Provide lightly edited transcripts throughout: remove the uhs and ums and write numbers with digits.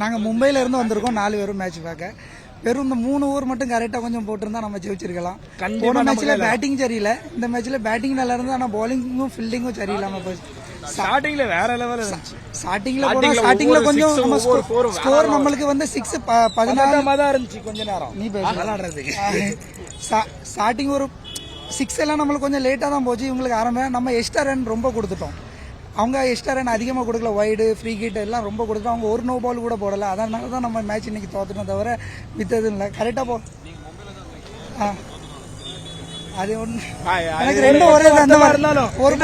நாங்கள் மும்பையிலேருந்து வந்திருக்கோம் 4 பேரும் மேட்ச் பார்க்க. வெறும் இந்த 3 ஓவர் மட்டும் கரெக்டாக கொஞ்சம் போட்டிருந்தா நம்ம ஜெயிச்சிருக்கலாம். போன மேட்ச்சில் பேட்டிங் சரியில்லை, இந்த மேட்ச்சில் பேட்டிங் நல்லா இருந்து, ஆனால் பவுலிங்கும் ஃபீல்டிங்கும் சரியில்லாமல் போச்சு. ஸ்டார்டிங்ல வேற லெவல் இருந்துச்சு. ஸ்டார்டிங்ல கொஞ்சம் ஸ்கோர் நம்மளுக்கு வந்து 6 14 தான் இருந்துச்சு. கொஞ்ச நேரம் நீ விளையாடுறதுக்கு ஸ்டார்டிங் ஒரு 6 எல்லாம் நம்மளுக்கு கொஞ்சம் லேட்டாக தான் போச்சு. இவங்களுக்கு நம்ம எக்ஸ்ட்ரா ரன் ரொம்ப கொடுத்துட்டோம். அவங்க எக்ஸ்ட்ரா ரன் அதிகமாக கொடுக்கல, வைடு ஃப்ரீ கிட் எல்லாம் ரொம்ப கொடுத்தோம். அவங்க ஒரு நோ பால் கூட போடலை. அதனால தான் நம்ம மேட்ச் இன்னைக்கு தோத்துட்டோம், தவிர வித்தது இல்லை. கரெக்டாக போ அது ஒன்று எனக்கு 2 ஒரே அந்த மாதிரி இருந்தாலும் ஒரு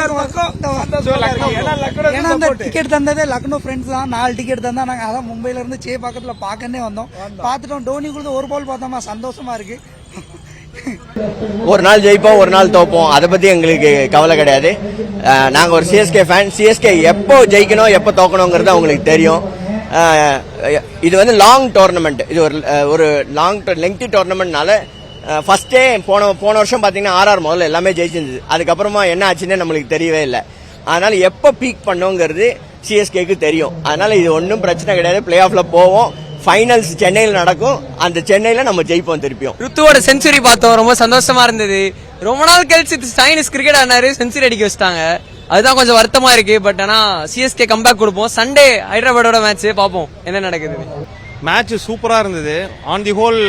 ஏன்னா அந்த டிக்கெட் தந்ததே லக்னோ ஃப்ரெண்ட்ஸ் தான். 4 டிக்கெட் தந்தா நாங்கள் அதான் மும்பையில இருந்து பக்கத்தில் பார்க்கனே வந்தோம். பார்த்துட்டோம். டோனி கொடுத்து ஒரு பால் பார்த்தோமா, சந்தோஷமா இருக்கு. ஒரு நாள் ஜெயிப்போம், ஒரு நாள் தோப்போம், அதை பத்தி எங்களுக்கு கவலை கிடையாது. நாங்க ஒரு சிஎஸ்கே ஃபேன். சிஎஸ்கே எப்போ ஜெயிக்கணும் எப்போ தோக்கணுங்கிறது அவங்களுக்கு தெரியும். இது வந்து லாங் டோர்னமெண்ட், இது ஒரு லெங்தி டோர்னமெண்ட்னால ஃபர்ஸ்டே போன வருஷம் பாத்தீங்கன்னா ஆர்ஆர் முதல்ல எல்லாமே ஜெயிச்சிருந்தது. அதுக்கப்புறமா என்ன ஆச்சுன்னு நம்மளுக்கு தெரியவே இல்லை. அதனால எப்போ பீக் பண்ணுங்கிறது சிஎஸ்கேக்கு தெரியும். அதனால இது ஒன்றும் பிரச்சனை கிடையாது. பிளே ஆஃப்ல போவோம். ஃபைனல்ஸ் சென்னையில் நடக்கும். அந்த சென்னையில நம்ம ஜெயிப்போம் திருப்பியும். ருத்துவோட செஞ்சுரி பார்த்தோம், ரொம்ப சந்தோஷமா இருந்தது. ரொம்ப நாள் கழிச்சு சைனீஸ் கிரிக்கெட் ஆனாரு, செஞ்சுரி அடிக்க வச்சிட்டாங்க. அதுதான் கொஞ்சம் வருத்தமா இருக்கு. பட் ஆனா சிஎஸ்கே கம்பேக் கொடுப்போம். சண்டே ஹைதராபாடோட மேட்ச் பார்ப்போம் என்ன நடக்குது. மேட்ச் சூப்பரா இருந்தது. ஆன் தி ஹோல்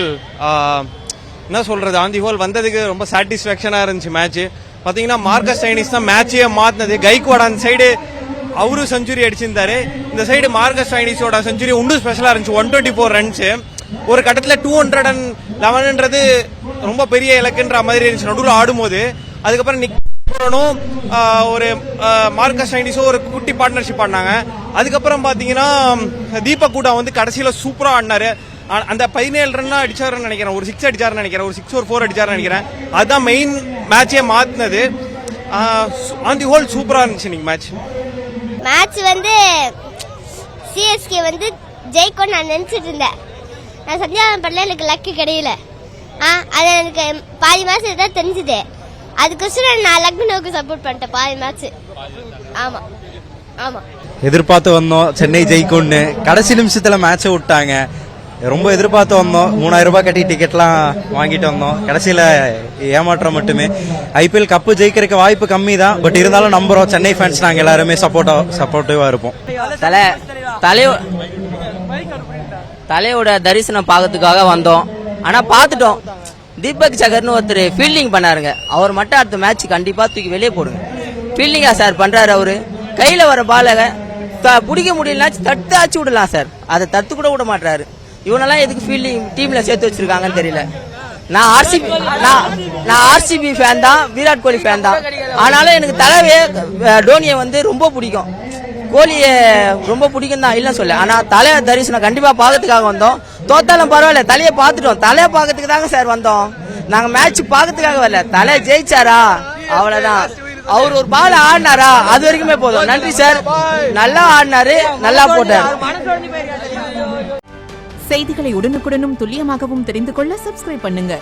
என்ன சொல்றது, ஆன் தி ஹோல் வந்ததுக்கு ரொம்ப சாட்டிஸ்பாக்சனா இருந்துச்சு. மேட்ச் பாத்தீங்கன்னா மார்க்கஸ் ஸ்டைனிஸ் தான் மேட்சையே மாத்தினது. கைக்வாட் அந்த சைடு அவரு செஞ்சுரி அடிச்சிருந்தாரு. இந்த சைடு மார்க்கஸ் ஸ்டைனிஸோட செஞ்சுரி இன்னும் ஸ்பெஷலா இருந்துச்சு. 124 ரன்ஸ். ஒரு கட்டத்துல 211ன்றது ரொம்ப பெரிய இலக்குன்ற மாதிரி இருந்துச்சு நடுவில் ஆடும்போது. அதுக்கப்புறம் ஒரு மார்க்கஸ் ஸ்டைனிஸோ ஒரு குட்டி பார்ட்னர்ஷிப் ஆடினாங்க. அதுக்கப்புறம் பாத்தீங்கன்னா தீபக் கூடா வந்து கடைசியில சூப்பரா ஆடினாரு. அந்த 17 ரன் அடிச்சாருன்னு நினைக்கிறேன், ஒரு 6 அடிச்சாருன்னு நினைக்கிறேன், ஒரு 6 ஒரு 4 அடிச்சாருன்னு நினைக்கிறேன். அதுதான் மெயின் மேட்சே மாத்தினது. ஆன் தி ஹோல் சூப்பரா இருந்துச்சு இன்னைக்கு மேட்ச் வந்து சிஎஸ்கே வந்து ஜெயிக்கும்னு நான் நினைச்சிட்டு இருந்தேன். நான் சந்தியாவன் பண்ணல, எனக்கு லக்கு கிடையல. அது எனக்கு பாதி மேட்ச் தான் தெரிஞ்சுது. அதுக்கோசரம் நான் லக்னோவுக்கு சப்போர்ட் பண்ணிட்டேன் பாதி மேட்ச். ஆமா ஆமா எதிர்பார்த்து வந்தோம் சென்னை ஜெயிக்கும்னு. கடைசி நிமிஷத்துல மேட்சை விட்டாங்க. ரொம்ப எதிர்பார்த்து வந்தோம். 3000 ரூபாய் கட்டி டிக்கெட்லாம் வாங்கிட்டு வந்தோம். கடைசியில ஏமாற்றம் மட்டுமே. ஐபிஎல் கப்பு ஜெயிக்கிறதுக்கு வாய்ப்பு கம்மி தான். பட் இருந்தாலும் நம்புறோம். சென்னை ஃபேன்ஸ் நாங்க எல்லாருமே சப்போர்ட்டிவா இருப்போம். தலையோட தரிசனம் பார்க்கறதுக்காக வந்தோம். ஆனா பாத்துட்டோம். தீபக் சகர்னு ஒருத்தர் ஃபீல்டிங் பண்ணாருங்க. அவர் மட்டும் அடுத்த மேட்ச் கண்டிப்பா தூக்கி வெளியே போடுங்க. ஃபீல்டிங்கா சார் பண்றாரு. அவரு கையில வர பால பிடிக்க முடியல, தட்டு ஆச்சு விடலாம் சார். அதை தட்டு கூட விட மாட்டாரு. இவனெல்லாம் எதுக்கு ஃபீல்டிங் டீம்ல சேர்த்து வச்சிருக்காங்கன்னு தெரியல. நான் ஆர்சிபி ஃபேன் தான், விராட் கோலி ஃபேன் தான். ஆனாலும் எனக்கு தலைவே டோனியை வந்து ரொம்ப பிடிக்கும். கோலியை ரொம்ப பிடிக்கும் தான் இல்ல சொல்ல. ஆனா தலைய தரிசனம் கண்டிப்பா பாக்கிறதுக்காக வந்தோம். தோத்தாலும் பரவாயில்ல, தலையை பார்த்துட்டோம். தலையை பார்க்கறதுக்கு தாங்க சார் வந்தோம். நாங்க மேட்ச் பாக்கிறதுக்காக வரல. தலை ஜெயிச்சாரா அவ்வளவுதான். அவர் ஒரு பால் ஆடினாரா அது வரைக்குமே போதும். நன்றி சார், நல்லா ஆடினாரு, நல்லா போட்டார். செய்திகளை உடனுக்குடனும் துல்லியமாகவும் தெரிந்து கொள்ள சப்ஸ்கிரைப் பண்ணுங்க.